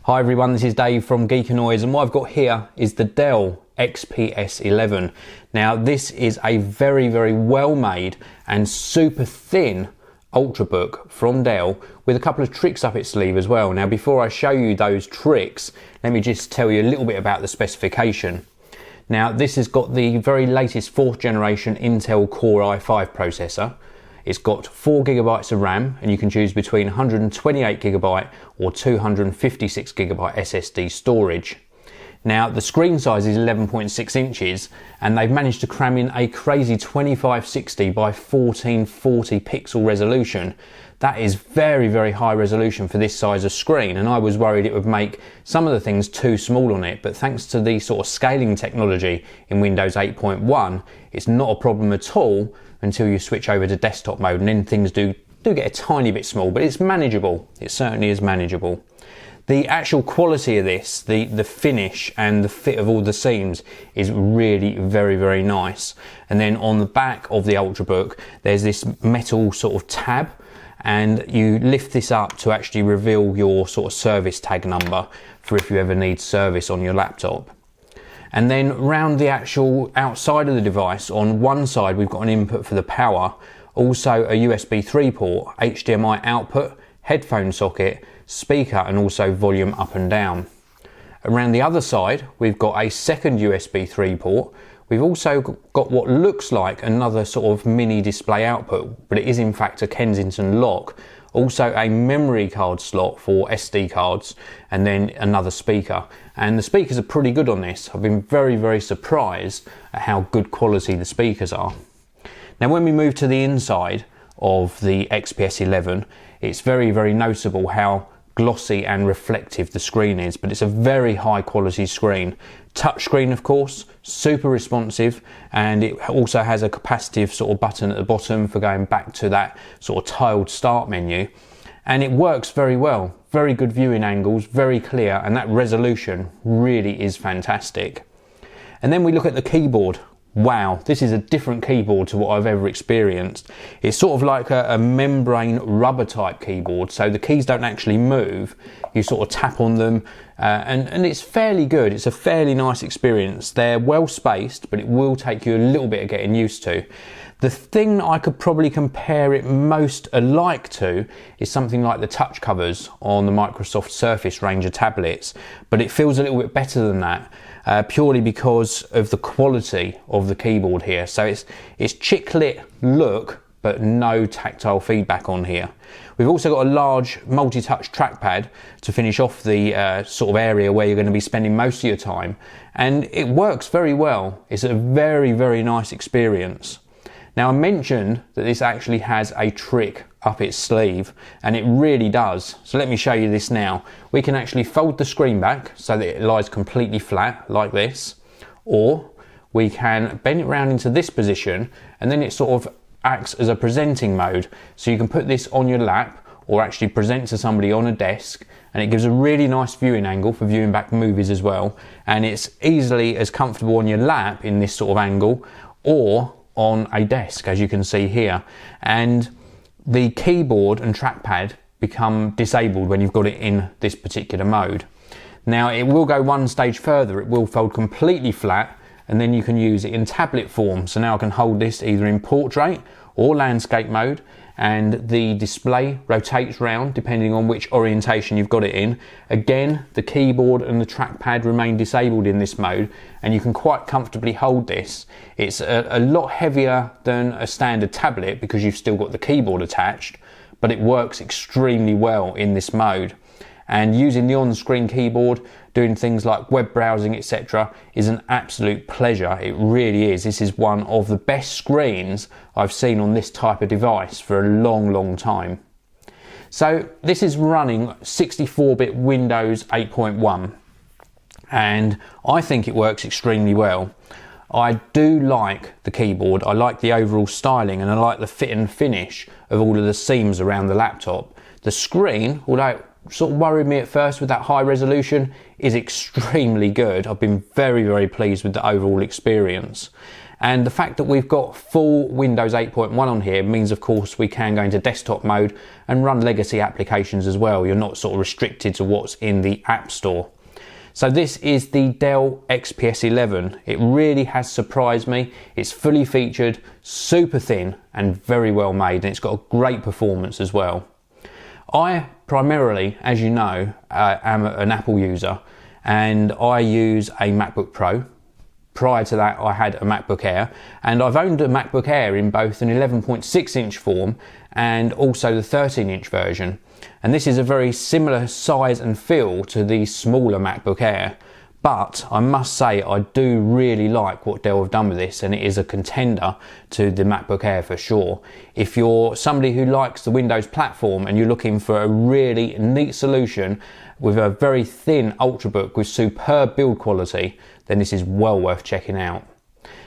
Hi everyone, this is Dave from Geekanoids, and what I've got here is the Dell XPS 11. Now this is a very well made and super thin Ultrabook from Dell with a couple of tricks up its sleeve as well. Now before I show you those tricks, let me just tell you a little bit about the specification. Now this has got the very latest 4th generation Intel Core i5 processor. It's got 4 gigabytes of RAM, and you can choose between 128 gigabyte or 256 gigabyte SSD storage. Now the screen size is 11.6 inches, and they've managed to cram in a crazy 2560 by 1440 pixel resolution. That is very high resolution for this size of screen, and I was worried it would make some of the things too small on it, but thanks to the sort of scaling technology in Windows 8.1, it's not a problem at all until you switch over to desktop mode, and then things do get a tiny bit small, but it's manageable. It certainly is manageable. The actual quality of this, the finish and the fit of all the seams is really very nice. And then on the back of the Ultrabook, there's this metal sort of tab, and you lift this up to actually reveal your sort of service tag number for if you ever need service on your laptop. And then round the actual outside of the device, on one side we've got an input for the power, also a USB 3 port, HDMI output, headphone socket, speaker, and also volume up and down. Around the other side we've got a second USB 3 port. We've also got what looks like another sort of mini display output, but it is in fact a Kensington lock. Also a memory card slot for SD cards, and then another speaker. And the speakers are pretty good on this. I've been very surprised at how good quality the speakers are. Now when we move to the inside of the XPS 11, it's very noticeable how glossy and reflective the screen is, but it's a very high quality screen. Touch screen, of course, super responsive, and it also has a capacitive sort of button at the bottom for going back to that sort of tiled start menu, and it works very well. Very good viewing angles, very clear, and that resolution really is fantastic. And then we look at the keyboard. Wow, this is a different keyboard to what I've ever experienced. It's sort of like a membrane rubber type keyboard, so the keys don't actually move. You sort of tap on them, and it's fairly good. It's a fairly nice experience. They're well spaced, but it will take you a little bit of getting used to. The thing I could probably compare it most alike to is something like the touch covers on the Microsoft Surface range of tablets, but it feels a little bit better than that. Purely because of the quality of the keyboard here. So it's chiclet look, but no tactile feedback on here. We've also got a large multi-touch trackpad to finish off the sort of area where you're going to be spending most of your time, and it works very well. It's a very nice experience. Now I mentioned that this actually has a trick up its sleeve, and it really does. So let me show you this now. We can actually fold the screen back so that it lies completely flat like this, or we can bend it round into this position, and then it sort of acts as a presenting mode. So you can put this on your lap or actually present to somebody on a desk, and it gives a really nice viewing angle for viewing back movies as well. And it's easily as comfortable on your lap in this sort of angle or on a desk, as you can see here. And the keyboard and trackpad become disabled when you've got it in this particular mode. Now it will go one stage further. It will fold completely flat, and then you can use it in tablet form. So now I can hold this either in portrait or landscape mode, and the display rotates round depending on which orientation you've got it in. Again, the keyboard and the trackpad remain disabled in this mode, and you can quite comfortably hold this. It's a lot heavier than a standard tablet because you've still got the keyboard attached, but it works extremely well in this mode. And using the on-screen keyboard, doing things like web browsing, etc., is an absolute pleasure. It really is. This is one of the best screens I've seen on this type of device for a long time. So this is running 64-bit Windows 8.1, and I think it works extremely well. I do like the keyboard, I like the overall styling, and I like the fit and finish of all of the seams around the laptop. The screen, although it sort of worried me at first with that high resolution, is extremely good. I've been very pleased with the overall experience. And the fact that we've got full Windows 8.1 on here means, of course, we can go into desktop mode and run legacy applications as well. You're not sort of restricted to what's in the App Store. So this is the Dell XPS 11. It really has surprised me. It's fully featured, super thin and very well made, and it's got a great performance as well. I primarily, as you know, am an Apple user, and I use a MacBook Pro. Prior to that, I had a MacBook Air, and I've owned a MacBook Air in both an 11.6 inch form and also the 13-inch version. And this is a very similar size and feel to the smaller MacBook Air. But I must say, I do really like what Dell have done with this, and it is a contender to the MacBook Air for sure. If you're somebody who likes the Windows platform and you're looking for a really neat solution with a very thin Ultrabook with superb build quality, then this is well worth checking out.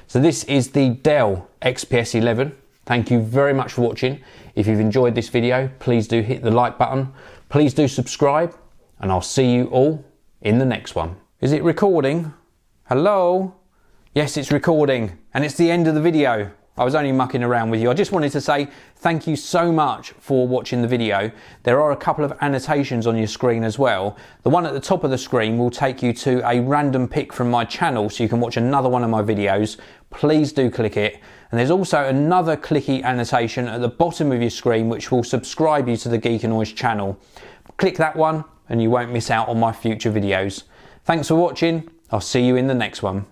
So this is the Dell XPS 11. Thank you very much for watching. If you've enjoyed this video, please do hit the like button. Please do subscribe, and I'll see you all in the next one. Is it recording? Hello? Yes, it's recording, and it's the end of the video. I was only mucking around with you. I just wanted to say thank you so much for watching the video. There are a couple of annotations on your screen as well. The one at the top of the screen will take you to a random pick from my channel, so you can watch another one of my videos. Please do click it. And there's also another clicky annotation at the bottom of your screen which will subscribe you to the Geekanoids channel. Click that one and you won't miss out on my future videos. Thanks for watching. I'll see you in the next one.